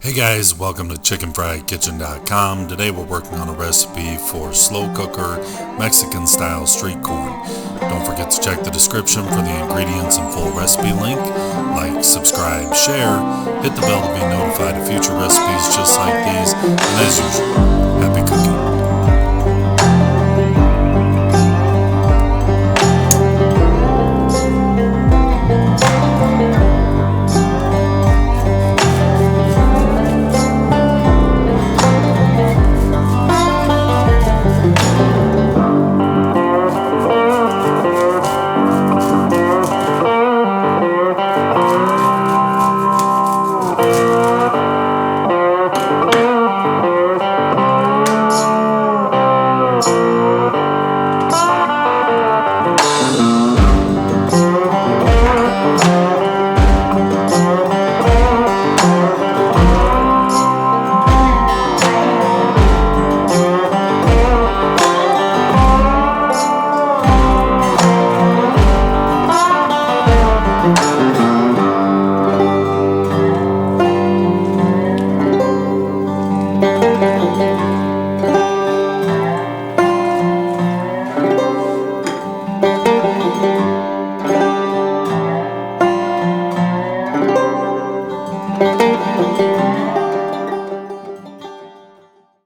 Hey guys, welcome to chickenfrykitchen.com. Today we're working on a recipe for slow cooker Mexican style street corn. Don't forget to check the description for the ingredients and full recipe link. Like, subscribe, share, hit the bell to be notified of future recipes just like these, and as usual, happy cooking.